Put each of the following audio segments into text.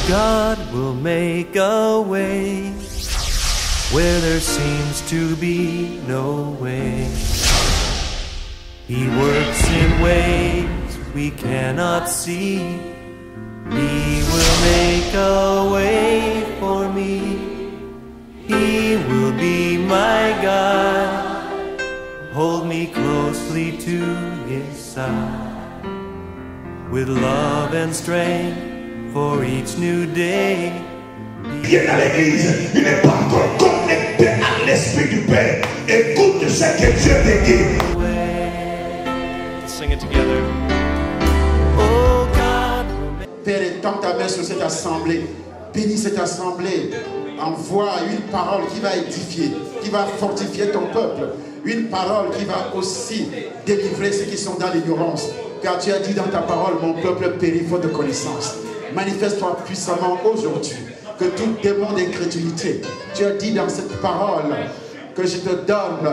God will make a way where there seems to be no way. He works in ways we cannot see. He will make a way for me. He will be my God. Hold me closely to his side. With love and strength for each new day. Viens à l'église, il n'est pas encore connecté à l'esprit du Père. Écoute ce que Dieu te dit. Sing it together. Oh God. Père, étends ta main sur cette assemblée. Bénis cette assemblée. Envoie une parole qui va édifier, qui va fortifier ton peuple. Une parole qui va aussi délivrer ceux qui sont dans l'ignorance. Car tu as dit dans ta parole, mon peuple périt faute de connaissance. Manifeste-toi puissamment aujourd'hui. Que tout démon d'incrédulité, tu as dit dans cette parole que je te donne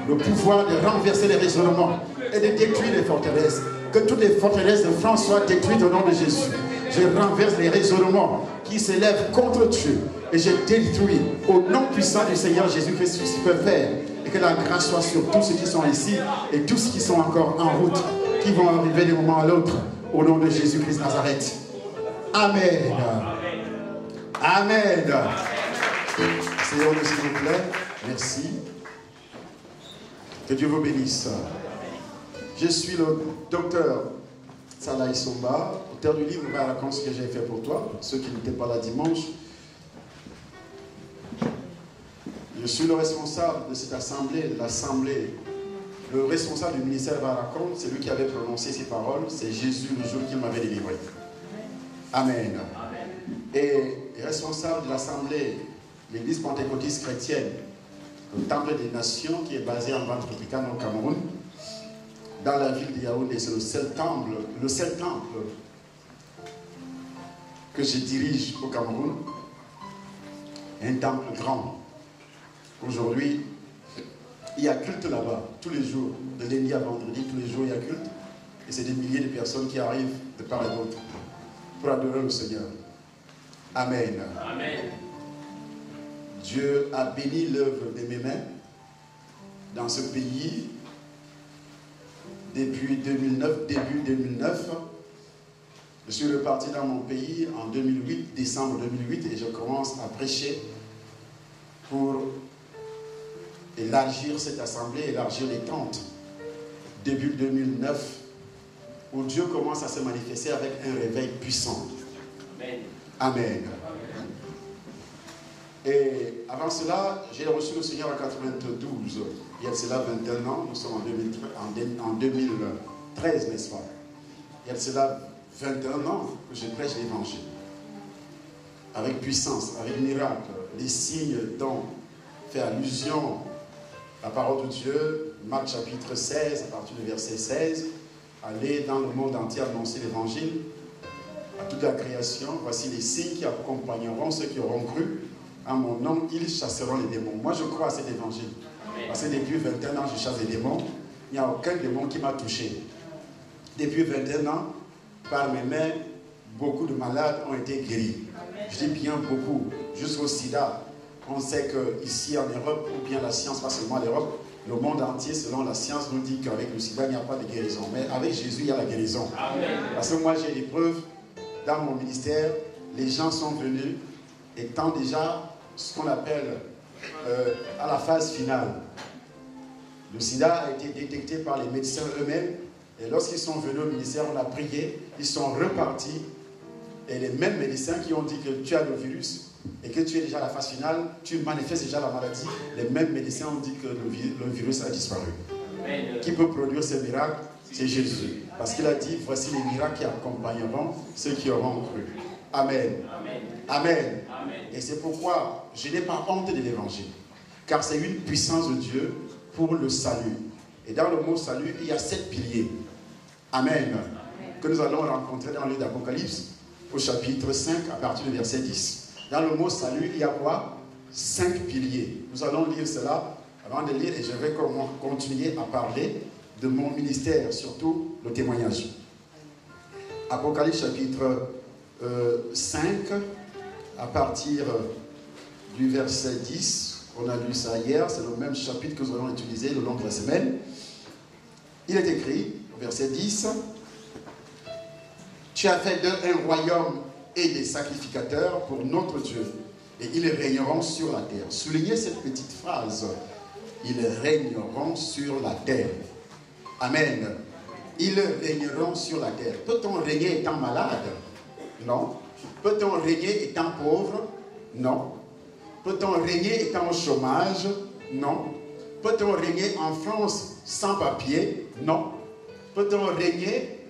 le pouvoir de renverser les raisonnements et de détruire les forteresses. Que toutes les forteresses de France soient détruites au nom de Jésus. Je renverse les raisonnements qui s'élèvent contre Dieu et je détruis au nom puissant du Seigneur Jésus-Christ ce qu'il peut faire. Et que la grâce soit sur tous ceux qui sont ici et tous ceux qui sont encore en route, qui vont arriver d'un moment à l'autre au nom de Jésus-Christ Nazareth. Amen. Amen. Asseyez-vous s'il vous plaît. Merci. Que Dieu vous bénisse. Je suis le docteur Salah Isomba, auteur du livre Va raconte ce que j'ai fait pour toi. Ceux qui n'étaient pas là dimanche. Je suis le responsable de cette assemblée, de l'assemblée. Le responsable du ministère Va raconte, c'est lui qui avait prononcé ces paroles. C'est Jésus le jour qu'il m'avait délivré. Amen. Et responsable de l'assemblée, l'église pentecôtiste chrétienne, le temple des nations qui est basé en Ventre Tropicane au Cameroun, dans la ville de Yaoundé. C'est le seul temple que je dirige au Cameroun. Un temple grand. Aujourd'hui, il y a culte là-bas, tous les jours, de lundi à vendredi, tous les jours il y a culte. Et c'est des milliers de personnes qui arrivent de part et d'autre pour adorer le Seigneur. Amen. Amen. Dieu a béni l'œuvre de mes mains dans ce pays depuis 2009, début 2009. Je suis reparti dans mon pays en 2008, décembre 2008, et je commence à prêcher pour élargir cette assemblée, élargir les tentes. Début 2009, où Dieu commence à se manifester avec un réveil puissant. Amen. Amen. Et avant cela, j'ai reçu le Seigneur en 92. Il y a cela 21 ans, nous sommes en 2013, n'est-ce pas? Il y a cela 21 ans que je prêche l'évangile. Avec puissance, avec miracle, les signes dont fait allusion la parole de Dieu, Marc chapitre 16, à partir du verset 16, allez dans le monde entier annoncer l'évangile à toute la création. Voici les signes qui accompagneront ceux qui auront cru. En mon nom, ils chasseront les démons. Moi, je crois à cet évangile. Parce que depuis 21 ans, je chasse les démons. Il n'y a aucun démon qui m'a touché. Depuis 21 ans, par mes mains, beaucoup de malades ont été guéris. Je dis bien beaucoup. Jusqu'au sida. On sait qu'ici en Europe, ou bien la science, pas seulement l'Europe, le monde entier, selon la science, nous dit qu'avec le sida, il n'y a pas de guérison. Mais avec Jésus, il y a la guérison. Amen. Parce que moi, j'ai des preuves dans mon ministère. Les gens sont venus étant déjà ce qu'on appelle à la phase finale. Le sida a été détecté par les médecins eux-mêmes. Et lorsqu'ils sont venus au ministère, on a prié. Ils sont repartis. Et les mêmes médecins qui ont dit que tu as le virus et que tu es déjà à la phase finale, tu manifestes déjà la maladie, les mêmes médecins ont dit que le virus a disparu. Amen. Qui peut produire ces miracles? C'est Jésus. Parce qu'il a dit, voici les miracles qui accompagneront ceux qui auront cru. Amen. Amen. Amen. Amen. Et c'est pourquoi je n'ai pas honte de l'évangile. Car c'est une puissance de Dieu pour le salut. Et dans le mot salut, il y a 7 piliers. Amen. Amen. Que nous allons rencontrer dans le livre d'Apocalypse, au chapitre 5, à partir du verset 10. Dans le mot salut, il y a quoi? 5 piliers. Nous allons lire cela avant de lire et je vais continuer à parler de mon ministère, surtout le témoignage. Apocalypse chapitre 5, à partir du verset 10. On a lu ça hier, c'est le même chapitre que nous allons utiliser le long de la semaine. Il est écrit, verset 10, « Tu as fait d'eux un royaume et des sacrificateurs pour notre Dieu, et ils régneront sur la terre. » Soulignez cette petite phrase. Ils régneront sur la terre. Amen. Ils régneront sur la terre. Peut-on régner étant malade? Non. Peut-on régner étant pauvre? Non. Peut-on régner étant au chômage? Non. Peut-on régner en France sans papier? Non. Peut-on régner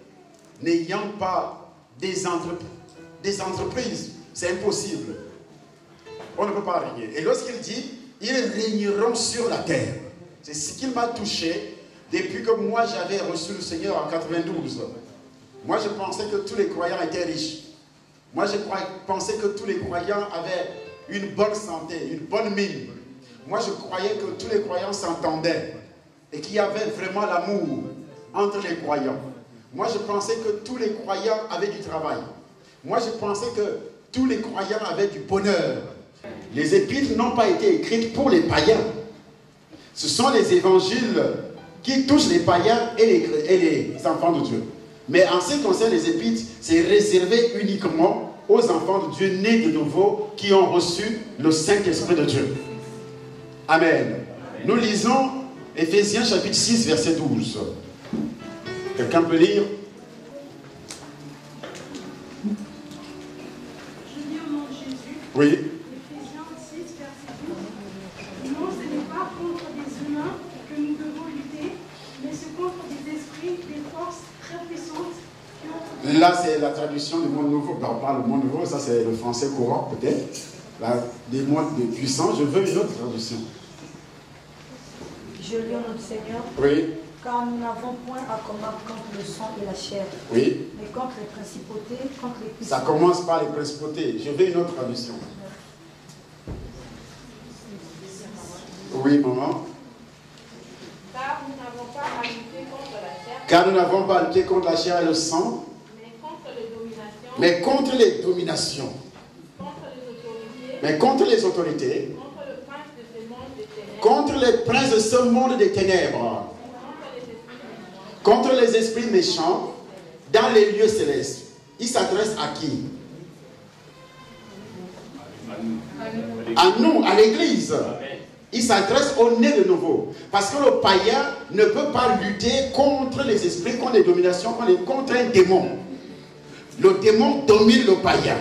n'ayant pas des entreprises? C'est impossible. On ne peut pas régner. Et lorsqu'il dit, ils régneront sur la terre. C'est ce qui m'a touché depuis que moi j'avais reçu le Seigneur en 92. Moi je pensais que tous les croyants étaient riches. Moi je pensais que tous les croyants avaient une bonne santé, une bonne mine. Moi je croyais que tous les croyants s'entendaient et qu'il y avait vraiment l'amour entre les croyants. Moi je pensais que tous les croyants avaient du travail. Moi je pensais que tous les croyants avaient du bonheur. Les épîtres n'ont pas été écrites pour les païens. Ce sont les évangiles qui touchent les païens et les enfants de Dieu. Mais en ce qui concerne les épîtres, c'est réservé uniquement aux enfants de Dieu nés de nouveau qui ont reçu le Saint-Esprit de Dieu. Amen. Nous lisons Éphésiens chapitre 6, verset 12. Quelqu'un peut lire? Je dis au nom de Jésus. Oui. Éphésiens 6, verset 12. Non, ce n'est pas contre des humains que nous devons lutter, mais c'est contre des esprits, des forces très puissantes qui ont... Là, c'est la traduction du monde nouveau. On parle du monde nouveau, ça c'est le français courant peut-être. Là, des mondes puissants, je veux une autre traduction. Je lis au nom du Seigneur. Oui. Car nous n'avons point à combattre contre le sang et la chair, Oui. mais contre les principautés, contre les puissances. Ça commence par les principautés. Je veux une autre traduction. Oui, maman. Car nous n'avons pas à lutter contre la chair, Car nous n'avons pas à lutter contre la chair et le sang, mais contre les dominations, mais contre les dominations, contre les autorités, mais contre les autorités, contre le prince de ce monde des ténèbres, contre les princes de ce monde des ténèbres, contre les esprits méchants dans les lieux célestes. Il s'adresse à qui? À nous, à l'église. Il s'adresse au né de nouveau. Parce que le païen ne peut pas lutter contre les esprits, contre les dominations, contre un démon. Le démon domine le païen.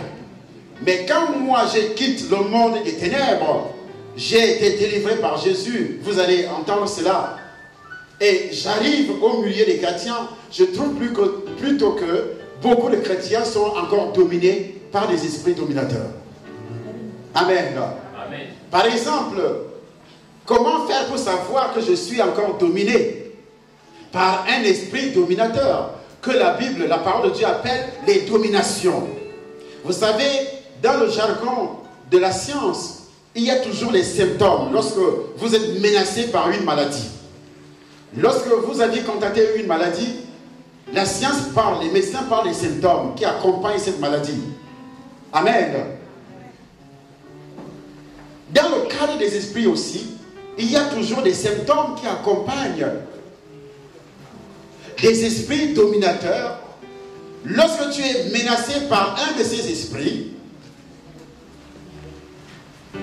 Mais quand moi je quitte le monde des ténèbres, j'ai été délivré par Jésus. Vous allez entendre cela. Et j'arrive au milieu des chrétiens, je trouve plutôt que beaucoup de chrétiens sont encore dominés par des esprits dominateurs. Amen. Amen. Par exemple, comment faire pour savoir que je suis encore dominé par un esprit dominateur que la Bible, la parole de Dieu appelle les dominations? Vous savez, dans le jargon de la science, il y a toujours les symptômes lorsque vous êtes menacé par une maladie. Lorsque vous aviez contacté une maladie, la science parle, les médecins parlent des symptômes qui accompagnent cette maladie. Amen. Dans le cadre des esprits aussi, il y a toujours des symptômes qui accompagnent des esprits dominateurs. Lorsque tu es menacé par un de ces esprits,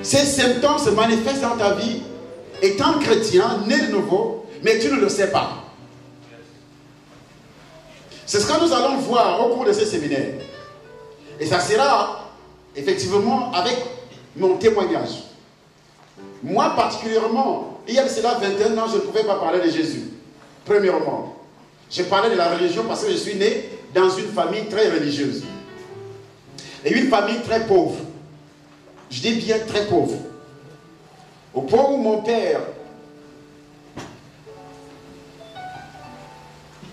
ces symptômes se manifestent dans ta vie étant chrétien, né de nouveau, mais tu ne le sais pas. C'est ce que nous allons voir au cours de ce séminaire. Et ça sera effectivement avec mon témoignage. Moi particulièrement, il y a cela 21 ans, je ne pouvais pas parler de Jésus. Premièrement, je parlais de la religion parce que je suis né dans une famille très religieuse. Et une famille très pauvre. Je dis bien très pauvre. Au point où mon père,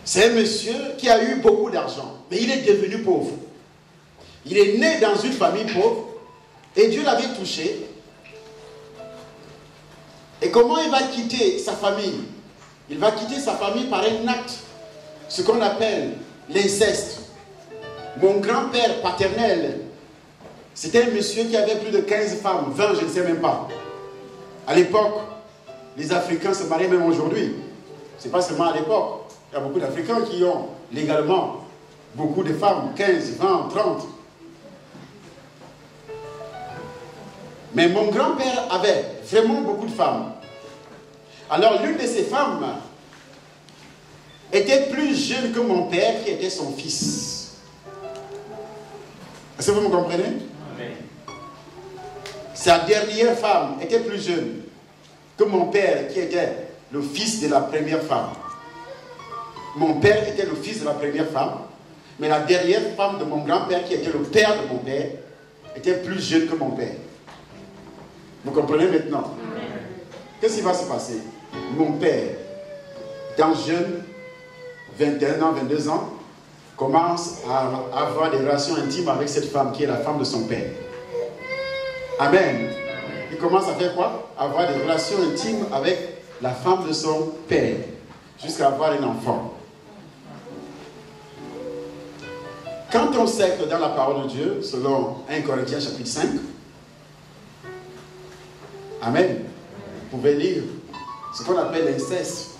c'est un monsieur qui a eu beaucoup d'argent, mais il est devenu pauvre. Il est né dans une famille pauvre et Dieu l'avait touché. Et comment il va quitter sa famille? Il va quitter sa famille par un acte, ce qu'on appelle l'inceste. Mon grand-père paternel C'était un monsieur qui avait plus de 15 femmes, 20, je ne sais même pas. À l'époque, les Africains se mariaient même aujourd'hui. Ce n'est pas seulement à l'époque. Il y a beaucoup d'Africains qui ont légalement beaucoup de femmes, 15, 20, 30. Mais mon grand-père avait vraiment beaucoup de femmes. Alors l'une de ces femmes était plus jeune que mon père qui était son fils. Est-ce que vous me comprenez? Amen. Sa dernière femme était plus jeune que mon père qui était le fils de la première femme. Mon père était le fils de la première femme, mais la dernière femme de mon grand-père qui était le père de mon père était plus jeune que mon père. Vous comprenez maintenant? Qu'est-ce qui va se passer? Mon père, étant jeune, 21 ans, 22 ans, commence à avoir des relations intimes avec cette femme qui est la femme de son père. Amen. Il commence à faire quoi? Avoir des relations intimes avec la femme de son père, jusqu'à avoir un enfant. Quand on sait que dans la parole de Dieu, selon 1 Corinthiens chapitre 5, Amen, vous pouvez lire ce qu'on appelle l'inceste.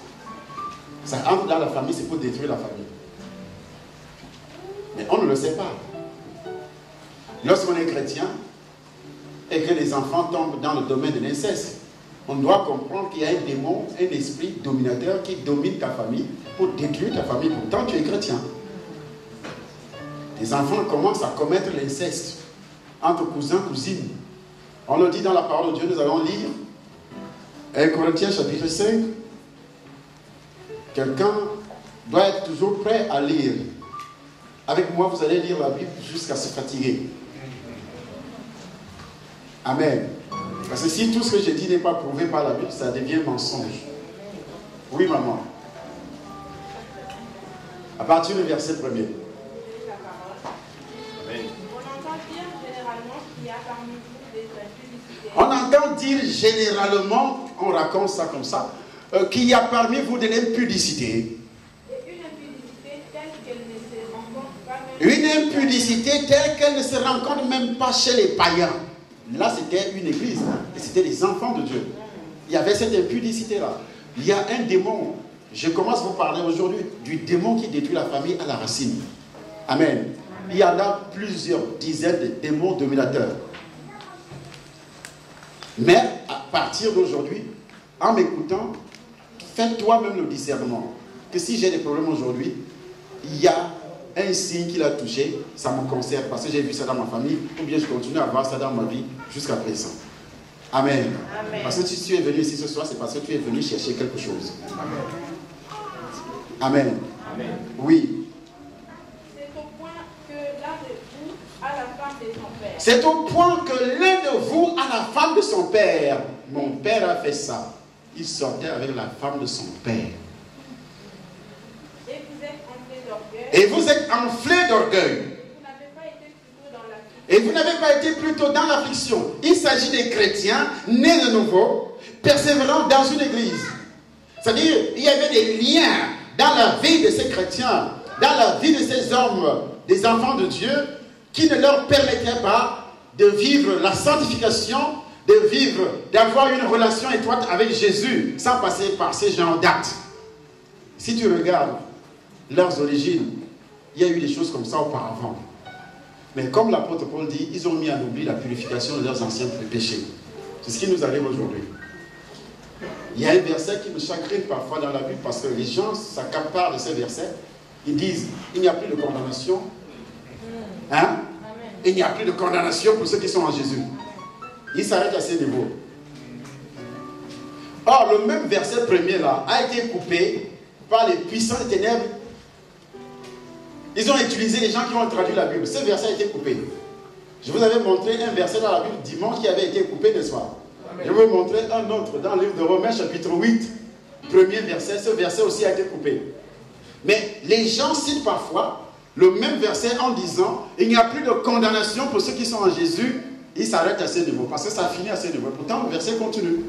Ça entre dans la famille, c'est pour détruire la famille. Mais on ne le sait pas. Lorsqu'on est chrétien et que les enfants tombent dans le domaine de l'inceste, on doit comprendre qu'il y a un démon, un esprit dominateur qui domine ta famille pour détruire ta famille. Pourtant, tu es chrétien. Les enfants commencent à commettre l'inceste entre cousins, cousines. On le dit dans la parole de Dieu, nous allons lire 1 Corinthiens chapitre 5. Quelqu'un doit être toujours prêt à lire. Avec moi, vous allez lire la Bible jusqu'à se fatiguer. Amen. Parce que si tout ce que je dis n'est pas prouvé par la Bible, ça devient mensonge. Oui, maman. À partir du verset 1er. On entend dire généralement, on raconte ça comme ça, qu'il y a parmi vous de l'impudicité. Une impudicité telle qu'elle ne se rencontre même pas chez les païens. Là, c'était une église, et c'était les enfants de Dieu. Il y avait cette impudicité-là. Il y a un démon. Je commence à vous parler aujourd'hui du démon qui détruit la famille à la racine. Amen. Il y en a plusieurs dizaines de démons dominateurs. Mais à partir d'aujourd'hui, en m'écoutant, fais toi-même le discernement. Que si j'ai des problèmes aujourd'hui, il y a un signe qui l'a touché, ça me concerne parce que j'ai vu ça dans ma famille, ou bien je continue à voir ça dans ma vie jusqu'à présent. Amen. Amen. Parce que si tu es venu ici ce soir, c'est parce que tu es venu chercher quelque chose. Amen. Amen. Amen. Oui. C'est au point que l'un de vous a la femme de son père. C'est au point que l'un de vous a la femme de son père. Mon père a fait ça. Il sortait avec la femme de son père. Et vous êtes enflé d'orgueil. Et vous n'avez pas été plutôt dans l'affliction. Il s'agit des chrétiens nés de nouveau, persévérant dans une église. C'est-à-dire, il y avait des liens dans la vie de ces chrétiens, dans la vie de ces hommes, des enfants de Dieu, qui ne leur permettaient pas de vivre la sanctification, de vivre, d'avoir une relation étroite avec Jésus, sans passer par ces gens d'actes. Si tu regardes leurs origines, il y a eu des choses comme ça auparavant. Mais comme l'apôtre Paul dit, ils ont mis en oubli la purification de leurs anciens péchés. C'est ce qui nous arrive aujourd'hui. Il y a un verset qui me chagrine parfois dans la Bible parce que les gens s'accaparent de ces versets. Ils disent, il n'y a plus de condamnation. Hein? Il n'y a plus de condamnation pour ceux qui sont en Jésus. Ils s'arrêtent à ces niveaux. Or, le même verset premier là a été coupé par les puissants des ténèbres. Ils ont utilisé les gens qui ont traduit la Bible. Ce verset a été coupé. Je vous avais montré un verset dans la Bible dimanche qui avait été coupé, n'est-ce pas? Je vais vous montrer un autre dans le livre de Romains chapitre 8, premier verset. Ce verset aussi a été coupé. Mais les gens citent parfois le même verset en disant il n'y a plus de condamnation pour ceux qui sont en Jésus. Ils s'arrêtent à ce niveau parce que ça finit à ce niveau. Pourtant, le verset continue.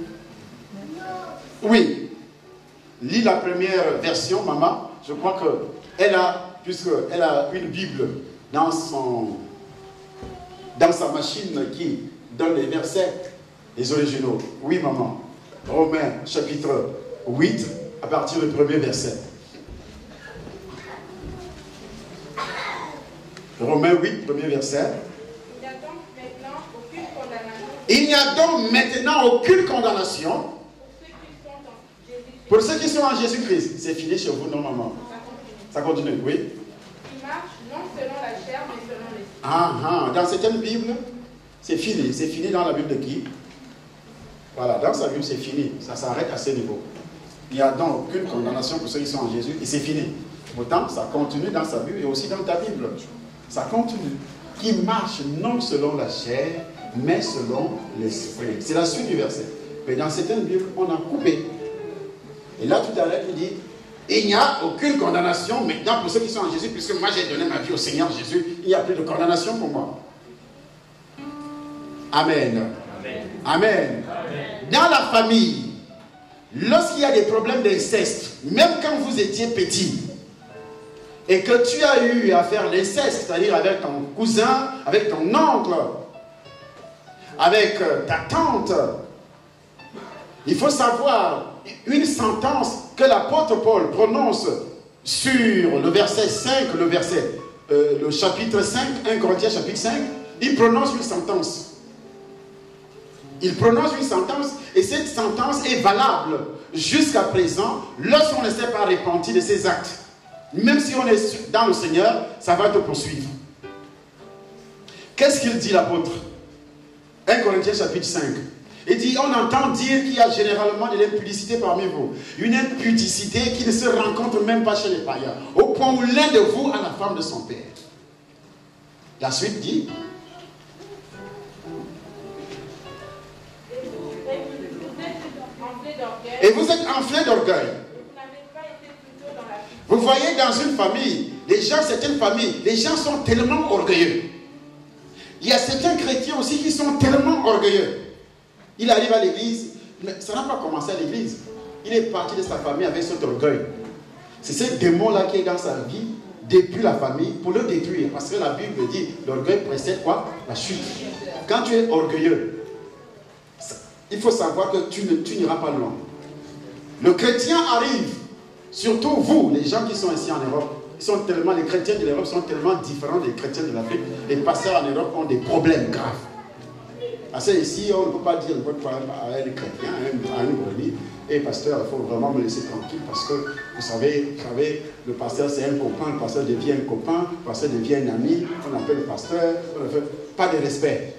Oui. Lis la première version, maman. Je crois qu'elle a, puisqu'elle a une Bible dans son dans sa machine qui donne les versets, les originaux. Oui, maman. Romains, chapitre 8, à partir du premier verset. Romains 8, premier verset. Il n'y a donc maintenant aucune condamnation pour ceux qui sont en Jésus-Christ. C'est fini chez vous, non, maman? Ça continue, oui. Qui marche non selon la chair, mais selon l'esprit. Dans certaines Bibles, c'est fini. C'est fini dans la Bible de qui? Voilà, dans sa Bible, c'est fini. Ça s'arrête à ce niveau. Il n'y a donc aucune condamnation pour ceux qui sont en Jésus, et c'est fini. Pourtant, ça continue dans sa Bible et aussi dans ta Bible. Ça continue. Qui marche non selon la chair, mais selon l'esprit. C'est la suite du verset. Mais dans certaines Bibles, on a coupé. Et là, tout à l'heure, il dit, il n'y a aucune condamnation maintenant pour ceux qui sont en Jésus, puisque moi j'ai donné ma vie au Seigneur Jésus, il n'y a plus de condamnation pour moi. Amen. Amen. Amen. Amen. Dans la famille, lorsqu'il y a des problèmes d'inceste, même quand vous étiez petit, et que tu as eu à faire l'inceste, c'est-à-dire avec ton cousin, avec ton oncle, avec ta tante, il faut savoir une sentence que l'apôtre Paul prononce sur le verset 5, le chapitre 5, 1 Corinthiens chapitre 5, il prononce une sentence. Il prononce une sentence et cette sentence est valable jusqu'à présent lorsqu'on ne s'est pas repenti de ses actes. Même si on est dans le Seigneur, ça va te poursuivre. Qu'est-ce qu'il dit l'apôtre? 1 Corinthiens chapitre 5. Il dit, on entend dire qu'il y a généralement de l'impudicité parmi vous. Une impudicité qui ne se rencontre même pas chez les païens. Au point où l'un de vous a la femme de son père. La suite dit, et vous êtes enflés d'orgueil. Vous voyez dans une famille, certaines familles, les gens sont tellement orgueilleux. Il y a certains chrétiens aussi qui sont tellement orgueilleux. Il arrive à l'église, mais ça n'a pas commencé à l'église. Il est parti de sa famille avec cet orgueil. C'est ce démon-là qui est dans sa vie depuis la famille pour le détruire. Parce que la Bible dit, l'orgueil précède quoi? La chute. Quand tu es orgueilleux, il faut savoir que tu n'iras pas loin. Le chrétien arrive, surtout vous, les gens qui sont ici en Europe, les chrétiens de l'Europe sont tellement différents des chrétiens de l'Afrique. Les pasteurs en Europe ont des problèmes graves. Parce que ici, on ne peut pas dire votre problème à un chrétien, à un bruni. Et pasteur, il faut vraiment me laisser tranquille parce que vous savez, le pasteur c'est un copain, le pasteur devient un copain, le pasteur devient un ami, on appelle le pasteur, pas de respect.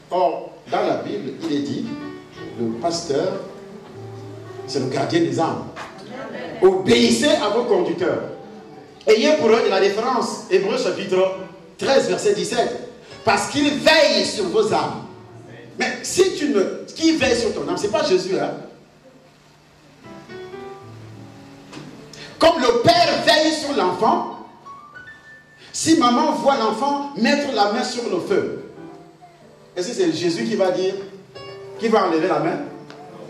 Or, dans la Bible, il est dit, le pasteur, c'est le gardien des âmes. Obéissez à vos conducteurs. Ayez pour eux de la référence. Hébreux chapitre 13, verset 17. Parce qu'il veille sur vos âmes. Mais si qui veille sur ton âme? Ce n'est pas Jésus, hein? Comme le père veille sur l'enfant, si maman voit l'enfant mettre la main sur le feu, est-ce que c'est Jésus qui va dire, qui va enlever la main?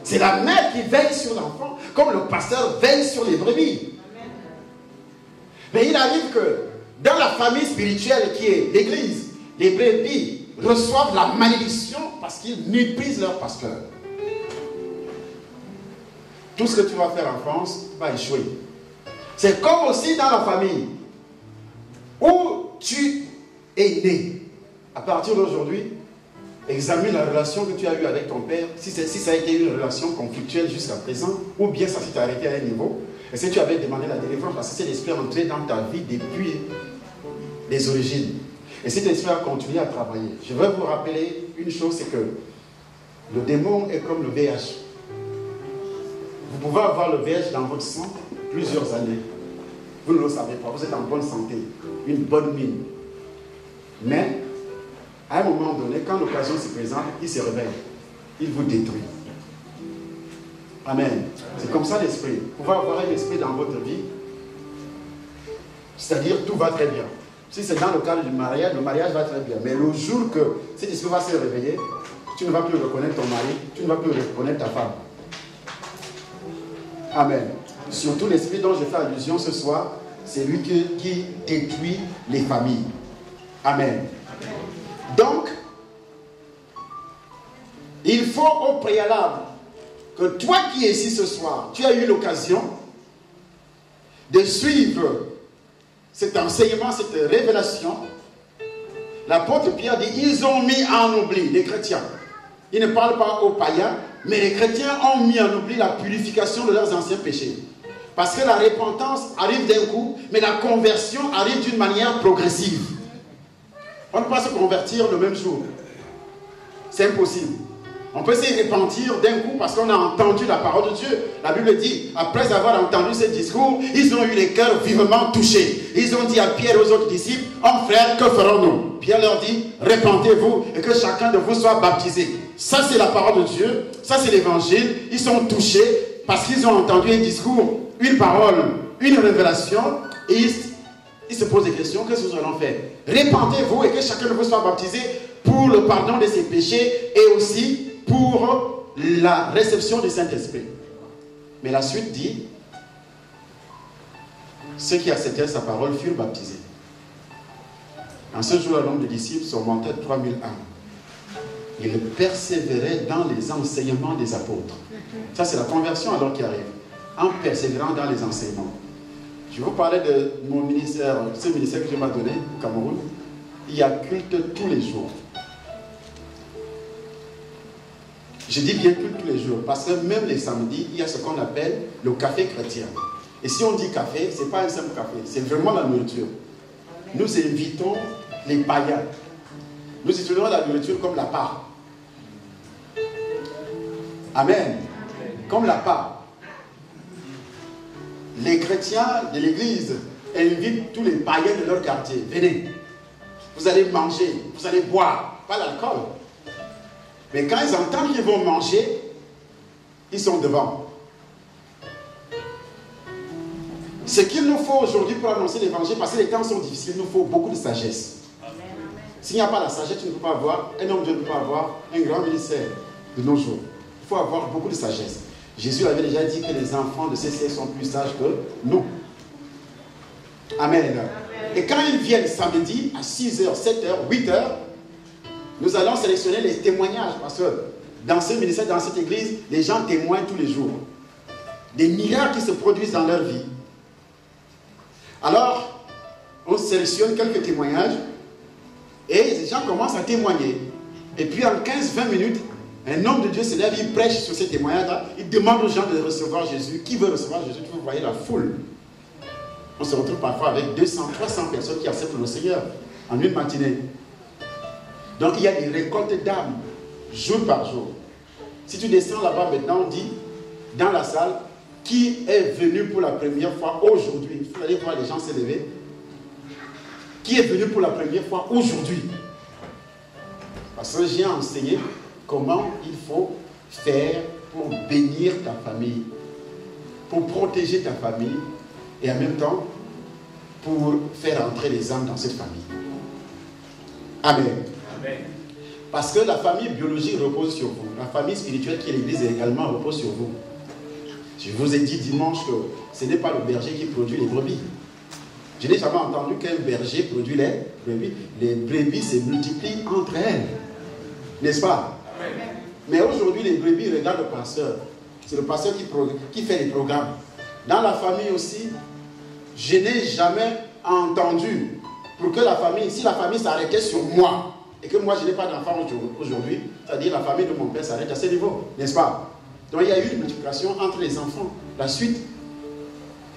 C'est la mère qui veille sur l'enfant, comme le pasteur veille sur les brebis. Mais il arrive que dans la famille spirituelle qui est l'église, les brebis reçoivent la malédiction parce qu'ils méprisent leur pasteur. Tout ce que tu vas faire en France va échouer. C'est comme aussi dans la famille où tu es né. À partir d'aujourd'hui, examine la relation que tu as eue avec ton père, si ça a été une relation conflictuelle jusqu'à présent, ou bien ça s'est arrêté à un niveau, et si tu avais demandé la délivrance, parce que c'est l'esprit entré dans ta vie depuis les origines. Et cet esprit a continué à travailler. Je veux vous rappeler une chose, c'est que le démon est comme le VIH. Vous pouvez avoir le VIH dans votre sang plusieurs années. Vous ne le savez pas, vous êtes en bonne santé, une bonne mine. Mais, à un moment donné, quand l'occasion se présente, il se réveille. Il vous détruit. Amen. C'est comme ça l'esprit. Vous pouvez avoir un esprit dans votre vie, c'est-à-dire tout va très bien. Si c'est dans le cadre du mariage, le mariage va très bien. Mais le jour que cet esprit va se réveiller, tu ne vas plus reconnaître ton mari, tu ne vas plus reconnaître ta femme. Amen. Surtout l'esprit dont je fais allusion ce soir, c'est lui qui détruit les familles. Amen. Il faut au préalable que toi qui es ici ce soir, tu as eu l'occasion de suivre cet enseignement, cette révélation. L'apôtre Pierre dit, ils ont mis en oubli, les chrétiens. Il ne parle pas aux païens, mais les chrétiens ont mis en oubli la purification de leurs anciens péchés. Parce que la repentance arrive d'un coup, mais la conversion arrive d'une manière progressive. On ne peut pas se convertir le même jour. C'est impossible. On peut se repentir d'un coup parce qu'on a entendu la parole de Dieu. La Bible dit, après avoir entendu ce discours, ils ont eu les cœurs vivement touchés. Ils ont dit à Pierre et aux autres disciples, « Oh frère, que ferons-nous » Pierre leur dit, « Repentez-vous et que chacun de vous soit baptisé. » Ça c'est la parole de Dieu, ça c'est l'évangile. Ils sont touchés parce qu'ils ont entendu un discours, une parole, une révélation. Et ils se posent des questions, qu'est-ce que nous allons faire? Repentez-vous et que chacun de vous soit baptisé pour le pardon de ses péchés et aussi pour la réception du Saint-Esprit. Mais la suite dit, ceux qui acceptaient sa parole furent baptisés. En ce jour, le nombre de disciples surmontait 3000 âmes. Ils persévéraient dans les enseignements des apôtres. Ça, c'est la conversion alors qui arrive. En persévérant dans les enseignements. Je vous parlais de mon ministère, ce ministère que Dieu m'a donné au Cameroun. Il y a culte tous les jours. Je dis bien culte tous les jours, parce que même les samedis, il y a ce qu'on appelle le café chrétien. Et si on dit café, ce n'est pas un simple café, c'est vraiment la nourriture. Nous invitons les païens. Nous utilisons la nourriture comme la part. Amen. Comme la part. Les chrétiens de l'église invitent tous les païens de leur quartier. Venez. Vous allez manger, vous allez boire, pas l'alcool. Mais quand ils entendent qu'ils vont manger, ils sont devant. Ce qu'il nous faut aujourd'hui pour annoncer l'évangile, parce que les temps sont difficiles, il nous faut beaucoup de sagesse. S'il n'y a pas la sagesse, tu ne peux pas avoir, un homme de Dieu ne peut pas avoir un grand ministère de nos jours. Il faut avoir beaucoup de sagesse. Jésus avait déjà dit que les enfants de ces siècles sont plus sages que nous. Amen. Et quand ils viennent samedi à 6h, 7h, 8h, nous allons sélectionner les témoignages. Parce que dans ce ministère, dans cette église, les gens témoignent tous les jours. Des miracles qui se produisent dans leur vie. Alors, on sélectionne quelques témoignages et les gens commencent à témoigner. Et puis en 15-20 minutes, un homme de Dieu se lève, il prêche sur ces témoignages-là. Il demande aux gens de recevoir Jésus. Qui veut recevoir Jésus? Vous voyez la foule. On se retrouve parfois avec 200, 300 personnes qui acceptent le Seigneur en une matinée. Donc il y a des récoltes d'âmes, jour par jour. Si tu descends là-bas maintenant, on dit, dans la salle, qui est venu pour la première fois aujourd'hui? Vous allez voir les gens se lever. Qui est venu pour la première fois aujourd'hui? Parce que j'ai enseigné comment il faut faire pour bénir ta famille, pour protéger ta famille, et en même temps, pour faire entrer les âmes dans cette famille. Amen. Amen. Parce que la famille biologique repose sur vous. La famille spirituelle qui est l'église également repose sur vous. Je vous ai dit dimanche que ce n'est pas le berger qui produit les brebis. Je n'ai jamais entendu qu'un berger produit les brebis. Les brebis se multiplient entre elles. N'est-ce pas? Amen. Mais aujourd'hui, les brebis regardent le pasteur. C'est le pasteur qui fait les programmes. Dans la famille aussi, je n'ai jamais entendu pour que la famille, si la famille s'arrêtait sur moi, et que moi je n'ai pas d'enfant aujourd'hui, c'est-à-dire la famille de mon père s'arrête à ce niveau, n'est-ce pas? Donc il y a eu une multiplication entre les enfants. La suite,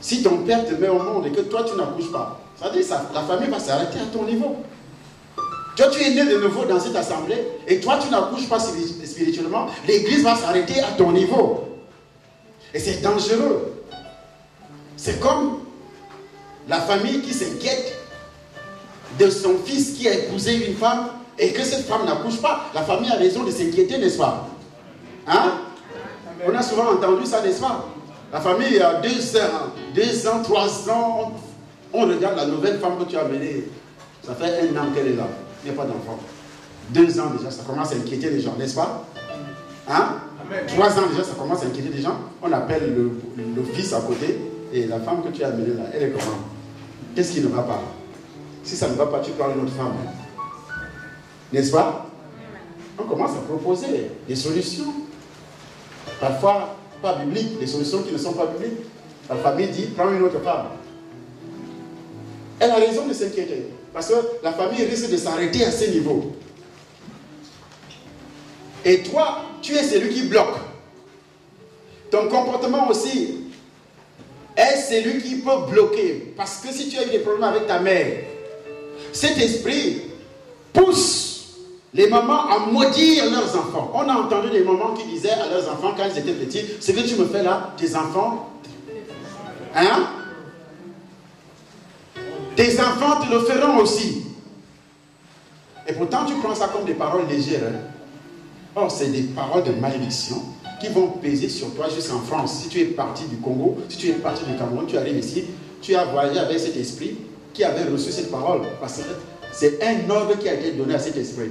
si ton père te met au monde et que toi tu n'accouches pas, ça veut dire que la famille va s'arrêter à ton niveau. Toi tu es né de nouveau dans cette assemblée et toi tu n'accouches pas spirituellement, l'église va s'arrêter à ton niveau. Et c'est dangereux. C'est comme la famille qui s'inquiète de son fils qui a épousé une femme et que cette femme n'accouche pas. La famille a raison de s'inquiéter, n'est-ce pas? Hein? On a souvent entendu ça, n'est-ce pas? La famille, il y a 2 ans, 3 ans, on regarde la nouvelle femme que tu as amenée. Ça fait 1 an qu'elle est là. Il n'y a pas d'enfant. 2 ans déjà, ça commence à inquiéter les gens, n'est-ce pas? Hein? 3 ans déjà, ça commence à inquiéter les gens. On appelle le fils à côté et la femme que tu as amenée là, elle est comment? Qu'est-ce qui ne va pas? Si ça ne va pas, tu prends une autre femme. N'est-ce pas? on commence à proposer des solutions. Parfois, pas bibliques, des solutions qui ne sont pas bibliques. La famille dit, prends une autre femme. Elle a raison de s'inquiéter. Parce que la famille risque de s'arrêter à ce niveau. Et toi, tu es celui qui bloque. Ton comportement aussi est celui qui peut bloquer. Parce que si tu as eu des problèmes avec ta mère, cet esprit pousse les mamans à maudire leurs enfants. On a entendu des mamans qui disaient à leurs enfants quand ils étaient petits, ce que tu me fais là, tes enfants, hein? Tes enfants te le feront aussi. Et pourtant tu prends ça comme des paroles légères. Hein? Or c'est des paroles de malédiction qui vont peser sur toi jusqu'en France. Si tu es parti du Congo, si tu es parti du Cameroun, tu arrives ici, tu as voyagé avec cet esprit qui avait reçu cette parole. Parce que c'est un ordre qui a été donné à cet esprit.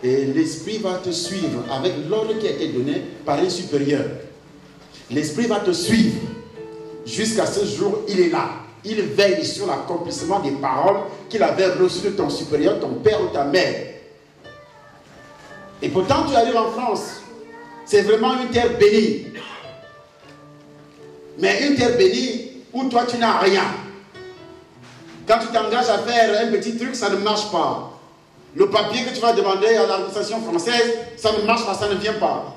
Et l'esprit va te suivre avec l'ordre qui a été donné par un supérieur. L'esprit va te suivre jusqu'à ce jour, il est là. Il veille sur l'accomplissement des paroles qu'il avait reçues de ton supérieur, ton père ou ta mère. Et pourtant, tu arrives en France. C'est vraiment une terre bénie. Mais une terre bénie où toi, tu n'as rien. Quand tu t'engages à faire un petit truc, ça ne marche pas. Le papier que tu vas demander à l'administration française, ça ne marche pas, ça ne vient pas.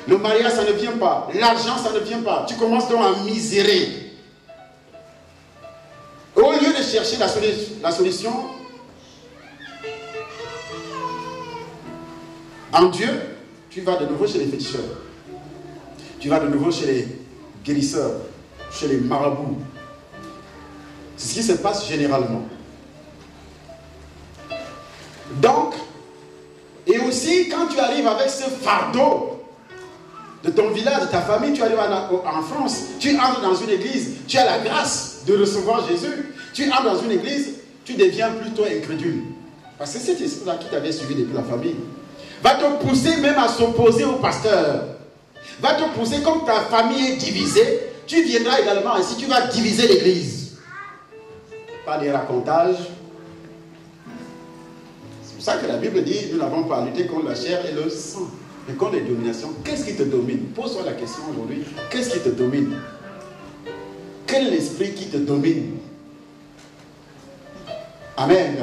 Le mariage, ça ne vient pas. L'argent, ça ne vient pas. Tu commences donc à misérer. Au lieu de chercher la solution en Dieu, tu vas de nouveau chez les féticheurs. Tu vas de nouveau chez les guérisseurs, chez les marabouts. C'est ce qui se passe généralement. Donc, et aussi quand tu arrives avec ce fardeau de ton village, de ta famille, tu arrives en France, tu entres dans une église, tu as la grâce de recevoir Jésus, tu entres dans une église, tu deviens plutôt incrédule. Parce que cet esprit-là qui t'avait suivi depuis la famille va te pousser même à s'opposer au pasteur. Va te pousser, comme ta famille est divisée, tu viendras également ainsi, tu vas diviser l'église. Par des racontages. C'est pour ça que la Bible dit, nous n'avons pas à lutter contre la chair et le sang, mais contre les dominations. Qu'est-ce qui te domine? Pose-toi la question aujourd'hui. Qu'est-ce qui te domine? Quel est l'esprit qui te domine? Amen.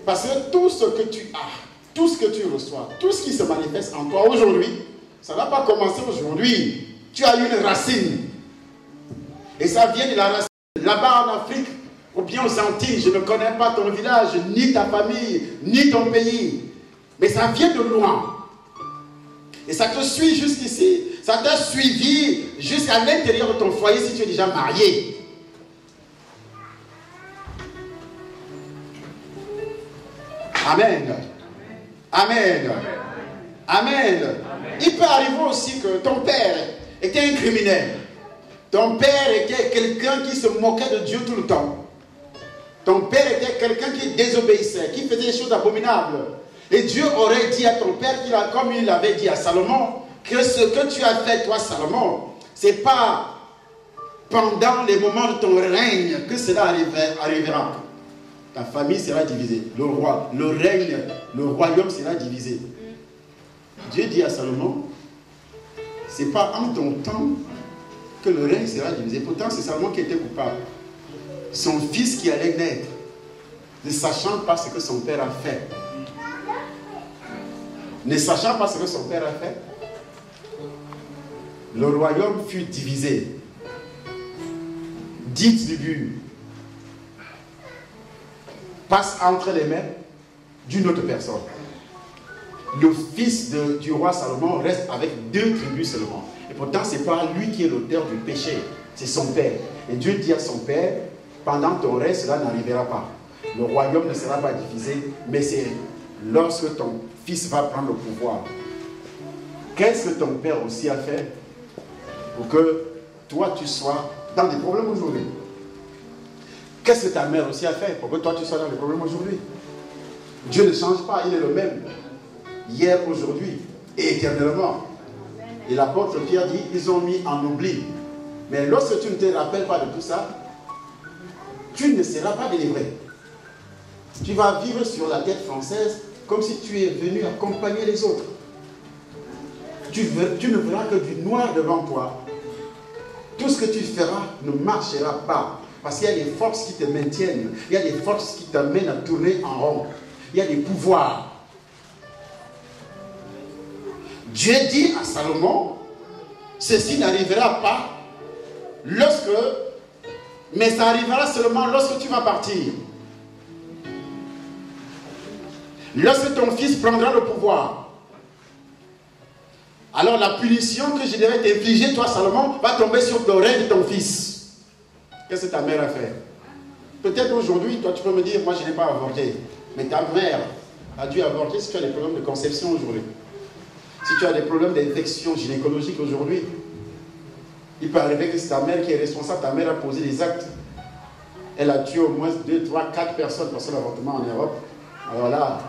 Parce que tout ce que tu as, tout ce que tu reçois, tout ce qui se manifeste en toi aujourd'hui, ça ne va pas commencer aujourd'hui. Tu as une racine. Et ça vient de la racine. Là-bas en Afrique, ou bien aux Antilles, je ne connais pas ton village, ni ta famille, ni ton pays. Mais ça vient de loin. Et ça te suit jusqu'ici. Ça t'a suivi jusqu'à l'intérieur de ton foyer si tu es déjà marié. Amen. Amen. Amen. Il peut arriver aussi que ton père était un criminel. Ton père était quelqu'un qui se moquait de Dieu tout le temps. Ton père était quelqu'un qui désobéissait, qui faisait des choses abominables. Et Dieu aurait dit à ton père, comme il l'avait dit à Salomon, que ce que tu as fait, toi, Salomon, ce n'est pas pendant les moments de ton règne que cela arrivera. Ta famille sera divisée. Le règne, le royaume sera divisé. Dieu dit à Salomon, ce n'est pas en ton temps que le règne sera divisé. Pourtant, c'est Salomon qui était coupable. Son fils qui allait naître, ne sachant pas ce que son père a fait. Ne sachant pas ce que son père a fait, le royaume fut divisé. 10 tribus passent entre les mains d'une autre personne. Le fils du roi Salomon reste avec 2 tribus seulement. Et pourtant, ce n'est pas lui qui est l'auteur du péché, c'est son père. Et Dieu dit à son père, pendant ton règne, cela n'arrivera pas. Le royaume ne sera pas divisé, mais c'est lorsque ton fils va prendre le pouvoir. Qu'est-ce que ton père aussi a fait pour que toi tu sois dans des problèmes aujourd'hui? Qu'est-ce que ta mère aussi a fait pour que toi tu sois dans des problèmes aujourd'hui? Dieu ne change pas, il est le même. Hier, aujourd'hui et éternellement. Et l'apôtre Pierre dit, ils ont mis en oubli. Mais lorsque tu ne te rappelles pas de tout ça, tu ne seras pas délivré. Tu vas vivre sur la tête française comme si tu es venu accompagner les autres. Tu ne verras que du noir devant toi. Tout ce que tu feras ne marchera pas. Parce qu'il y a des forces qui te maintiennent. Il y a des forces qui t'amènent à tourner en rond. Il y a des pouvoirs. Dieu dit à Salomon, ceci n'arrivera pas mais ça arrivera seulement lorsque tu vas partir. Lorsque ton fils prendra le pouvoir. Alors la punition que je devais t'infliger, toi Salomon, va tomber sur l'oreille de ton fils. Qu'est-ce que ta mère a fait? Peut-être aujourd'hui, toi tu peux me dire, moi je n'ai pas avorté. Mais ta mère a dû avorter si tu as des problèmes de conception aujourd'hui. Si tu as des problèmes d'infection gynécologique aujourd'hui, il peut arriver que c'est ta mère qui est responsable. Ta mère a posé des actes. Elle a tué au moins 2, 3, 4 personnes pour son avortement en Europe. Alors là,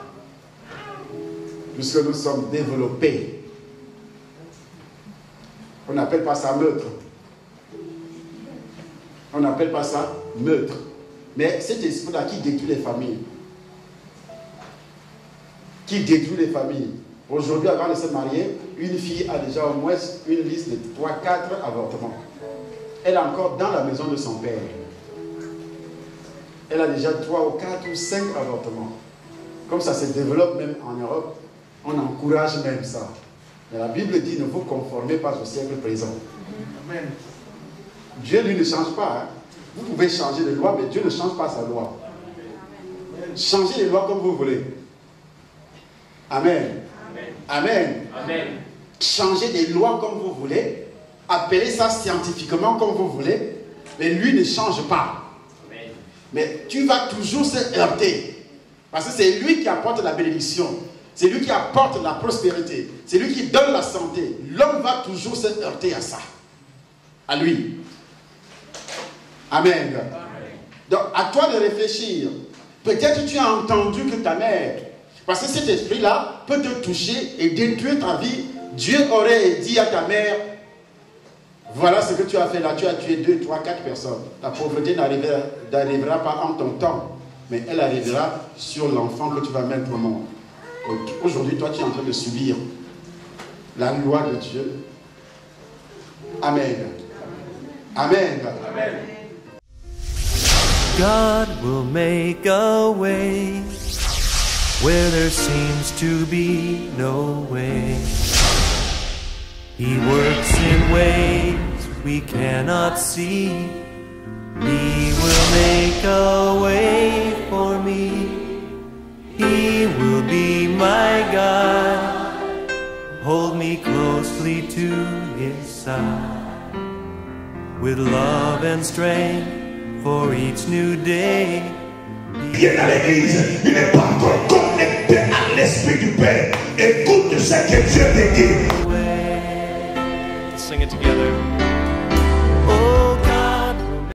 puisque nous sommes développés, on n'appelle pas ça meurtre. On n'appelle pas ça meurtre. Mais cet esprit-là qui détruit les familles. Qui détruit les familles. Aujourd'hui, avant de se marier, une fille a déjà au moins une liste de 3, 4 avortements. Elle est encore dans la maison de son père. Elle a déjà 3 ou 4 ou 5 avortements. Comme ça se développe même en Europe, on encourage même ça. Mais la Bible dit, ne vous conformez pas au siècle présent. Amen. Dieu, lui, ne change pas. Hein. Vous pouvez changer de loi, mais Dieu ne change pas sa loi. Changez les lois comme vous voulez. Amen. Amen. Amen. Changez des lois comme vous voulez. Appelez ça scientifiquement comme vous voulez. Mais lui ne change pas. Amen. Mais tu vas toujours se heurter. Parce que c'est lui qui apporte la bénédiction. C'est lui qui apporte la prospérité. C'est lui qui donne la santé. L'homme va toujours se heurter à ça. À lui. Amen. Amen. Donc, à toi de réfléchir. Peut-être tu as entendu que ta mère, parce que cet esprit-là peut te toucher et détruire ta vie. Dieu aurait dit à ta mère, voilà ce que tu as fait là, tu as tué 2, 3, 4 personnes. La pauvreté n'arrivera pas en ton temps, mais elle arrivera sur l'enfant que tu vas mettre au monde. Aujourd'hui, toi, tu es en train de subir la loi de Dieu. Amen. Amen. Amen. God will make a way where there seems to be no way. He works in ways we cannot see. He will make a way for me. He will be my God. Hold me closely to his side. With love and strength for each new day. Viens à l'église, il n'est pas encore connecté à l'Esprit du Père. Écoute ce que Dieu te dit. Sing it together.